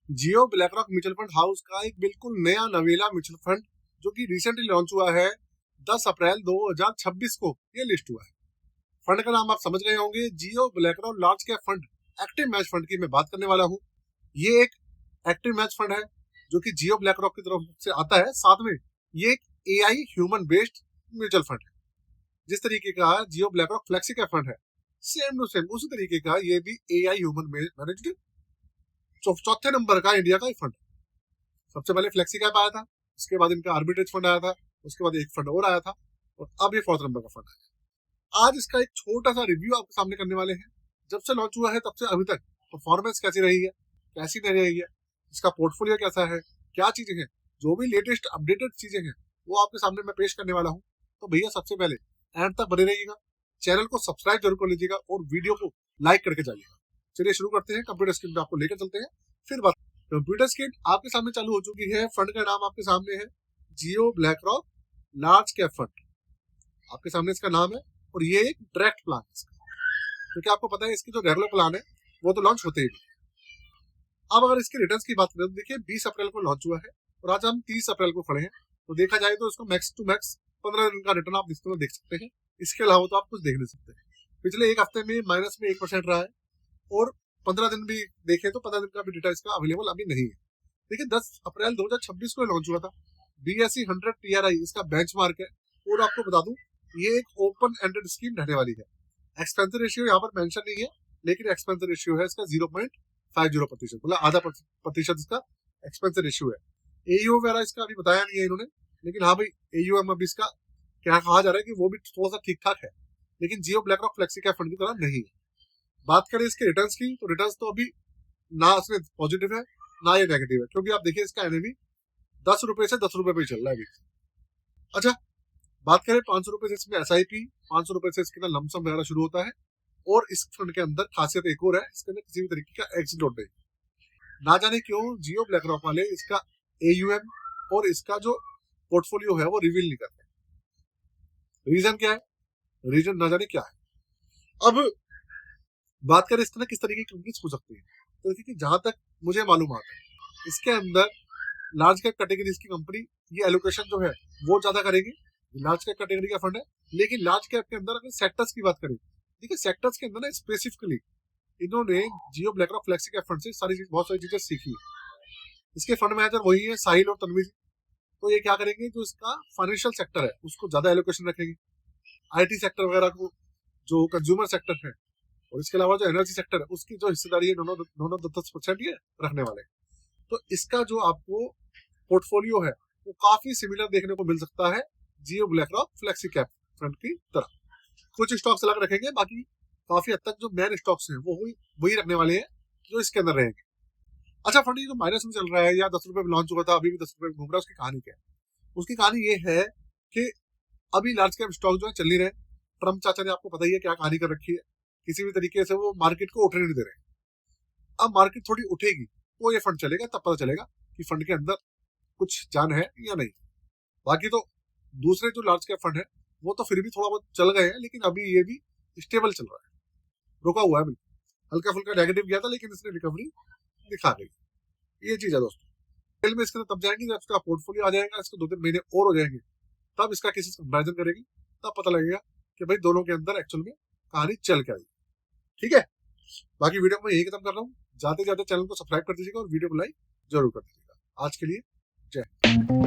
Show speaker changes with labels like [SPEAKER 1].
[SPEAKER 1] जियो BlackRock mutual fund house का एक बिल्कुल नया नवेला म्यूचुअल फंड जो कि रिसेंटली लॉन्च हुआ है 10 अप्रैल 2026 को ये लिस्ट हुआ है। फंड का नाम आप समझ गए होंगे, Jio BlackRock large cap fund active match fund की मैं बात करने वाला हूँ। ये एक एक्टिव मैच फंड है जो कि जियो ब्लैकरॉक की तरफ से आता है। साथ में ये एक AI human based mutual fund है। जिस तरीके का जियो ब्लैकरॉक फ्लेक्सी कैप फंड है, सेम टू सेम उसी तरीके का ये भी एआई ह्यूमन मैनेज्ड चौथे नंबर का इंडिया का फंड है। सबसे पहले फ्लेक्सी कैप आया था, उसके बाद इनका आर्बिट्रेज फंड आया था, उसके बाद एक फंड और आया था और अब ये फोर्थ नंबर का फंड है। आज इसका एक छोटा सा रिव्यू आपके सामने करने वाले हैं। जब से लॉन्च हुआ है तब से अभी तक परफॉर्मेंस कैसी रही है, कैसी नहीं रही है, इसका पोर्टफोलियो कैसा है, क्या चीजें हैं, जो भी लेटेस्ट अपडेटेड चीजें हैं वो आपके सामने मैं पेश करने वाला हूँ। तो भैया सबसे पहले एंड तक बने रहिएगा, चैनल को सब्सक्राइब जरूर कर लीजिएगा और वीडियो को लाइक करके जाइएगा। चलिए शुरू करते हैं। कंप्यूटर स्क्रीन पे आपको लेकर चलते हैं, फिर बात। कंप्यूटर स्क्रीन आपके सामने चालू हो चुकी है। फंड का नाम आपके सामने है जियो ब्लैकरॉक लार्ज कैप फंड, आपके सामने इसका नाम है और ये एक डायरेक्ट प्लान है क्योंकि आपको पता है इसकी जो रेगुलर प्लान है वो तो लॉन्च होते ही नहीं। अब अगर इसके रिटर्न्स की बात करें तो देखिए 20 अप्रैल को लॉन्च हुआ है और आज हम 30 अप्रैल को खड़े हैं। तो देखा जाए तो इसको मैक्स टू मैक्स 15 दिन का रिटर्न आप डिस्प्ले में देख सकते हैं। इसके अलावा तो आप कुछ देख नहीं सकते। पिछले एक हफ्ते में माइनस में 1% रहा है और 15 दिन भी देखें तो 15 दिन का भी डेटा इसका अवेलेबल अभी नहीं है। देखिए 10 अप्रैल 2026 को लॉन्च हुआ था। BSE 100 TRI इसका बेंचमार्क है और आपको बता दूं ये एक ओपन एंडेड स्कीम रहने वाली है। एक्सपेंस रेशियो यहाँ पर मेंशन नहीं है, लेकिन एक्सपेंस रेशियो है इसका 0.50%, मतलब आधा प्रतिशत इसका एक्सपेंस रेशियो है। AUM वगैरह इसका अभी बताया नहीं है इन्होंने, लेकिन हाँ भाई AUM अभी इसका क्या कहा जा रहा है कि वो भी थोड़ा सा ठीक ठाक है, लेकिन जियो ब्लैकरॉक फ्लेक्सी कैप फंड की तरह नहीं है। बात करें इसके रिटर्न्स की तो रिटर्न्स तो अभी ना उसमें पॉजिटिव है ना ये नेगेटिव है, क्योंकि आप देखिए इसका एनएवी 10 रुपए से 10 रुपए पे चल रहा है अभी। अच्छा, बात करें 500 रुपए से इसमें SIP, 500 रुपए से इसके अंदर लमसम वगैरह शुरू होता है। और इस फंड के अंदर खासियत एक और है, इसके अंदर किसी भी तरीके का एग्जिट नोट नहीं। ना जाने क्यों जियो ब्लैकरॉक वाले इसका AUM और इसका जो पोर्टफोलियो है वो रिवील नहीं करते। रीजन क्या है, रीजन ना जाने क्या है। अब बात करें इसके अंदर किस तरीके की कंपनीज हो सकती है, तो देखिए जहां तक मुझे मालूम आता है इसके अंदर लार्ज कैप कैटेगरीज की कंपनी ये एलोकेशन जो है वो ज्यादा करेगी। लार्ज कैप कैटेगरी का फंड है, लेकिन लार्ज कैप के अंदर अगर सेक्टर्स की बात करें, देखिए सेक्टर्स के अंदर ना स्पेसिफिकली इन्होंने जियो ब्लैकरॉक फ्लेक्सी कैप फंड से बहुत सारी चीजें सीखी है। इसके फंड मैनेजर वही है साहिल और तनवीर। तो ये क्या करेंगे, जो इसका फाइनेंशियल सेक्टर है उसको ज्यादा एलोकेशन रखेंगे, IT सेक्टर वगैरह को, जो कंज्यूमर सेक्टर है और इसके अलावा जो एनर्जी सेक्टर है उसकी जो हिस्सेदारी है दोनों 10% ये रखने वाले। तो इसका जो आपको पोर्टफोलियो है वो काफी सिमिलर देखने को मिल सकता है जियो ब्लैकरॉक फ्लेक्सी कैप फंड की तरह। कुछ स्टॉक्स अलग रखेंगे, बाकी काफी हद तक जो मेन स्टॉक्स हैं वो वही रखने वाले हैं जो इसके अंदर रहेंगे। अच्छा, फंड जो माइनस में चल रहा है या 10 रुपए में लॉन्च हुआ था अभी भी 10 रुपए में घूम रहा है, उसकी कहानी क्या है? उसकी कहानी ये है कि अभी लार्ज कैप स्टॉक जो है चल नहीं रहे। ट्रम्प चाचा ने आपको पता ही है क्या कहानी कर रखी है, किसी भी तरीके से वो मार्केट को उठने नहीं दे रहे। अब मार्केट थोड़ी उठेगी तो ये फंड चलेगा, तब पता चलेगा कि फंड के अंदर कुछ जान है या नहीं। बाकी तो दूसरे जो लार्ज कैप फंड है वो तो फिर भी थोड़ा बहुत चल गए हैं, लेकिन अभी ये भी स्टेबल चल रहा है, रुका हुआ है बिल्कुल। हल्का फुल्का नेगेटिव गया था लेकिन इसने रिकवरी दिखा गई। ये चीज है दोस्तों। डिटेल में इसके अंदर तब जाएंगे जब इसका पोर्टफोलियो आ जाएगा, इसके 2-3 महीने और हो जाएंगे, तब इसका किसी से कंपेरिजन करेगी, तब पता लगेगा कि भाई दोनों के अंदर एक्चुअल में कहानी चल क्या रही। ठीक है, बाकी वीडियो को मैं यही खत्म कर रहा हूँ। जाते जाते चैनल को सब्सक्राइब कर दीजिएगा और वीडियो को लाइक जरूर कर दीजिएगा। आज के लिए जय।